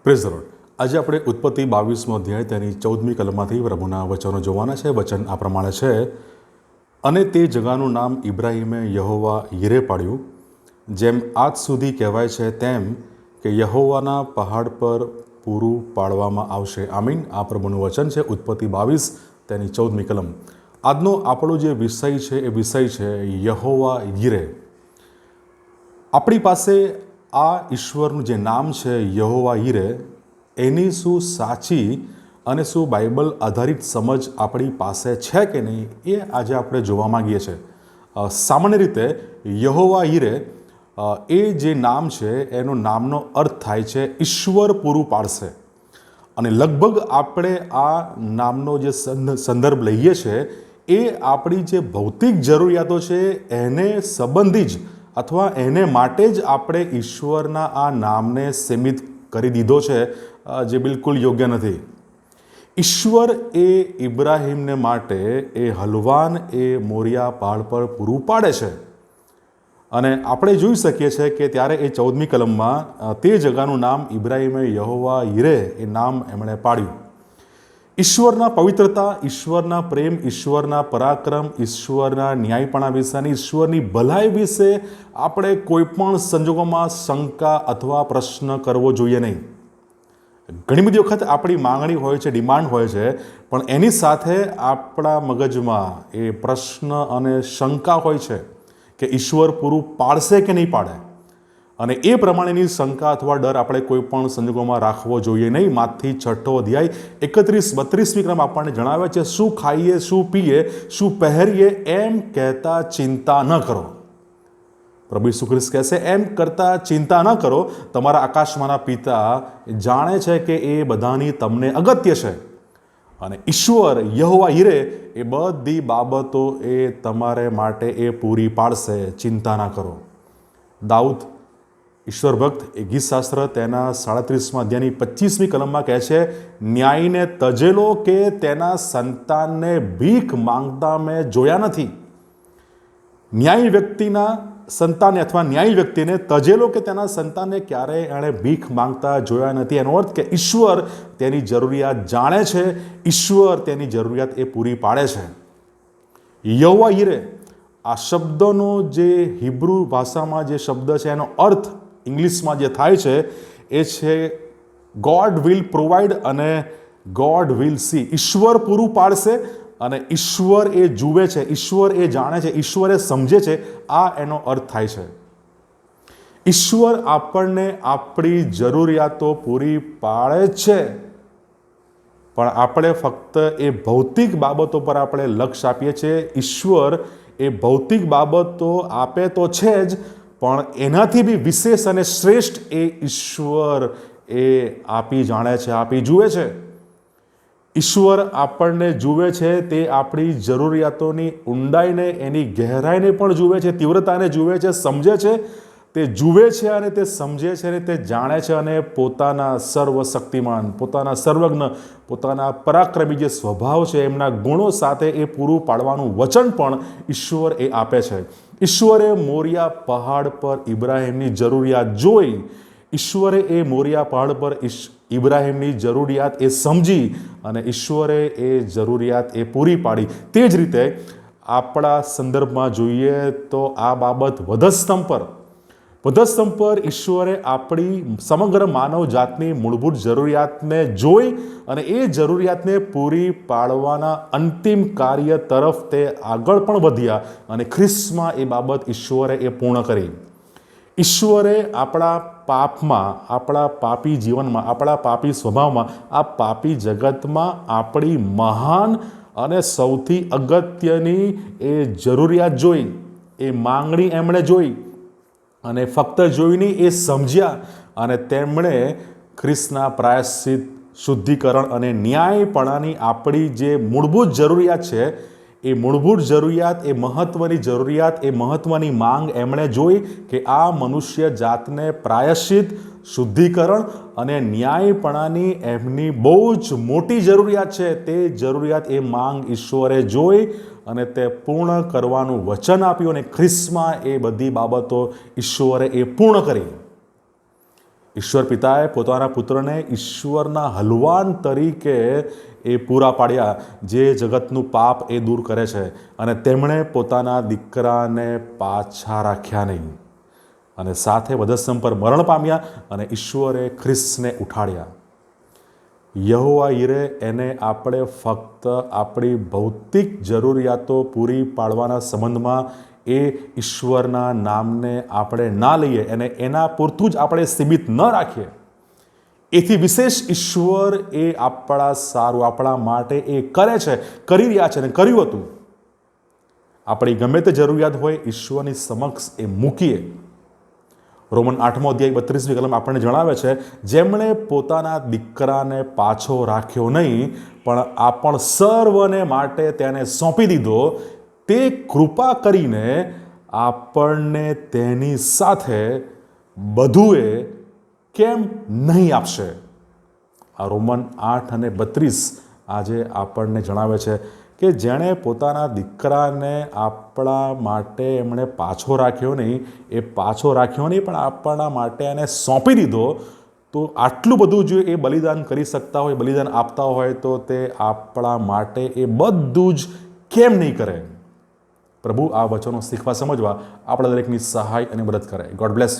Praise the lord. આજે આપણે ઉત્પત્તિ 22મો અધ્યાય તેની 14મી કલમમાંથી પ્રભુના વચનો જોવાના છે. વચન આ પ્રમાણે છે: અને તે જગાનું નામ ઇબ્રાહીમે યહોવા યીરે પાડ્યું, જેમ આજ સુધી કહેવાય છે તેમ કે યહોવાના પહાડ પર પૂરું પાડવામાં આવશે. આમીન. આ પ્રભુનું વચન છે. ઉત્પત્તિ 22 તેની 14મી કલમ. આજનો આપણો જે વિષય છે એ વિષય છે યહોવા યીરે. આપણી પાસે આ ઈશ્વરનું જે નામ છે યહોવા યીરે, એની શું સાચી અને શું બાઇબલ આધારિત સમજ આપણી પાસે છે કે નહીં, એ આજે આપણે જોવા માંગીએ છીએ. સામાન્ય રીતે યહોવા યીરે એ જે નામ છે એનો નામનો અર્થ થાય છે ઈશ્વર પૂરું પાડશે. અને લગભગ આપણે આ નામનો જે સંદર્ભ લઈએ છીએ એ આપણી જે ભૌતિક જરૂરિયાતો છે એને સંબંધી જ અથવા એને માટે જ આપણે ઈશ્વરના આ નામને સીમિત કરી દીધો છે, જે બિલકુલ યોગ્ય નથી. ઈશ્વર એ ઇબ્રાહીમને માટે એ હલવાન એ મોરિયા પહાડ પર પૂરું પાડે છે. અને આપણે જોઈ શકીએ છીએ કે ત્યારે એ 14મી કલમમાં તે જગાનું નામ ઇબ્રાહીમે યહોવા યીરે એ નામ એમણે પાડ્યું. ઈશ્વરના પવિત્રતા, ઈશ્વરના પ્રેમ, ઈશ્વરના પરાક્રમ, ઈશ્વરના ન્યાયપણા વિશેની, ઈશ્વરની ભલાઈ વિશે આપણે કોઈ પણ સંજોગોમાં શંકા અથવા પ્રશ્ન કરવો જોઈએ નહીં. ઘણી બધી વખત આપણી માંગણી હોય છે, ડિમાન્ડ હોય છે, પણ એની સાથે આપણા મગજમાં એ પ્રશ્ન અને શંકા હોય છે કે ઈશ્વર પૂરું પાડશે કે નહીં પાડે. અને એ પ્રમાણેની શંકા અથવા ડર આપણે કોઈ પણ સંજોગોમાં રાખવો જોઈએ નહીં. માથી 6 અધ્યાય 31-32મી ક્રમ આપણને જણાવે છે: શું ખાઈએ, શું પીએ, શું પહેરીએ, એમ કહેતા ચિંતા ન કરો. પ્રભુ ઈસુ ખ્રિસ્ત કહેશે, એમ કરતા ચિંતા ન કરો. તમારા આકાશમાંના પિતા જાણે છે કે એ બધાની તમને અગત્ય છે. અને ઈશ્વર યહોવા યીરે એ બધી બાબતો એ તમારે માટે એ પૂરી પાડશે. ચિંતા ના કરો. દાઉદ ઈશ્વર ભક્ત એ ગીતશાસ્ત્ર તેના 37મા અધ્યાયની 25મી કલમમાં કહે છે: ન્યાયને તજેલો કે તેના સંતાનને ભીખ માંગતા મેં જોયા નથી. ન્યાયી વ્યક્તિના સંતાનને અથવા ન્યાયી વ્યક્તિને તજેલો કે તેના સંતાનને ક્યારેય એણે ભીખ માંગતા જોયા નથી. એનો અર્થ કે ઈશ્વર તેની જરૂરિયાત જાણે છે, ઈશ્વર તેની જરૂરિયાત એ પૂરી પાડે છે. યહોવા યીરે આ શબ્દનો જે હિબ્રુ ભાષામાં જે શબ્દ છે એનો અર્થ ઇંગ્લિશમાં જે થાય છે એ છે ગોડ વિલ પ્રોવાઈડ અને ગોડ વિલ સી. ઈશ્વર પૂરું પાડશે અને ઈશ્વર એ જુએ છે, ઈશ્વર એ જાણે છે, ઈશ્વર એ સમજે છે. આ એનો અર્થ થાય છે. ઈશ્વર આપણને આપણી જરૂરિયાતો પૂરી પાડે છે, પણ આપણે ફક્ત એ ભૌતિક બાબતો પર આપણે લક્ષ્ય આપીએ છીએ. ઈશ્વર એ ભૌતિક બાબતો આપે તો છે જ, પણ એનાથી બી વિશેષ અને શ્રેષ્ઠ એ ઈશ્વર એ આપી જાણે છે, આપી જુએ છે. ઈશ્વર આપણને જુએ છે, તે આપણી જરૂરિયાતોની ઊંડાઈને, એની ગહેરાઈને પણ જુએ છે, તીવ્રતાને જુએ છે, સમજે છે. તે જુએ છે અને તે સમજે છે અને તે જાણે છે. અને પોતાના સર્વશક્તિમાન, પોતાના સર્વજ્ઞ, પોતાના પરાક્રમી જે સ્વભાવ છે, એમના ગુણો સાથે એ પૂરું પાડવાનું વચન પણ ઈશ્વર એ આપે છે. ઈશ્વરે મોરિયા પહાડ પર ઇબ્રાહીમની જરૂરિયાત જોઈ. ઈશ્વરે એ મોરિયા પહાડ પર ઇબ્રાહીમની જરૂરિયાત એ સમજી અને ઈશ્વરે એ જરૂરિયાત એ પૂરી પાડી. તે જ રીતે આપણા સંદર્ભમાં જોઈએ તો આ બાબત વધસ્તંભ પર ઈશ્વરે આપણી સમગ્ર માનવ જાતની મૂળભૂત જરૂરિયાતને જોઈ અને એ જરૂરિયાતને પૂરી પાડવાના અંતિમ કાર્ય તરફ તે આગળ પણ વધ્યા અને ખ્રિસ્તમાં એ બાબત ઈશ્વરે એ પૂર્ણ કરી. ઈશ્વરે આપણા પાપમાં, આપણા પાપી જીવનમાં, આપણા પાપી સ્વભાવમાં, આ પાપી જગતમાં આપણી મહાન અને સૌથી અગત્યની એ જરૂરિયાત જોઈ, એ માંગણી એમણે જોઈ. અને ફક્ત જોઈને એ સમજ્યા અને તેમણે ખ્રિસ્તના પ્રાયશ્ચિત, શુદ્ધિકરણ અને ન્યાયપણાની આપણી જે મૂળભૂત જરૂરિયાત છે એ મૂળભૂત જરૂરિયાત, એ મહત્ત્વની જરૂરિયાત, એ મહત્ત્વની માંગ એમણે જોઈ કે આ મનુષ્ય જાતને પ્રાયશ્ચિત, શુદ્ધિકરણ અને ન્યાયપણાની એમની બહુ જ મોટી જરૂરિયાત છે. તે જરૂરિયાત, એ માંગ ઈશ્વરે જોઈ અને તે પૂર્ણ કરવાનું વચન આપ્યું અને ખ્રિસ્તમાં એ બધી બાબતો ઈશ્વરે એ પૂર્ણ કરી. ઈશ્વર પિતાએ પોતાના પુત્રને ઈશ્વરના હલવાન તરીકે એ પૂરા પાડ્યા, જે જગતનું પાપ એ દૂર કરે છે, અને તેમણે પોતાના દીકરાને પાછા રાખ્યા નહીં, અને સાથે વધસ્તંભ પર મરણ પામ્યા, અને ઈશ્વરે ખ્રિસ્તને ઉઠાડ્યા. યહોવા યીરે એને આપણે ફક્ત આપણી ભૌતિક જરૂરિયાતો પૂરી પાડવાના સંબંધમાં એ ઈશ્વરના નામને આપણે ના લઈએ, અને એના પૂરતું જ આપણે સીમિત ન રાખીએ. એથી વિશેષ ઈશ્વર એ આપણા સારું, આપણા માટે એ કરે છે, કરી રહ્યા છે અને કર્યું હતું. આપણી ગમે તે જરૂરિયાત હોય ઈશ્વરની સમક્ષ એ મૂકીએ. રોમન 8મો અધ્યાય 32મી કલમ આપણને જણાવે છે, જેમણે પોતાના દીકરાને પાછો રાખ્યો નહીં, પણ આપણ સર્વને માટે તેને સોંપી દીધો, તે કૃપા કરીને આપણને તેની સાથે બધુએ કેમ નહીં આપશે. આ રોમન 8 અને 32 આજે આપણને જણાવે છે કે જેણે પોતાના દીકરાને આપણા માટે એમણે પાછો રાખ્યો નહીં, એ પાછો રાખ્યો નહીં પણ આપણા માટે એને સોંપી દીધો, તો આટલું બધું જો એ બલિદાન કરી શકતા હોય, બલિદાન આપતા હોય, તો તે આપણા માટે એ બધું જ કેમ નહીં કરે. પ્રભુ આ વચનો શીખવા સમજવા આપણા દરેકની સહાય અને મદદ કરે. God bless you.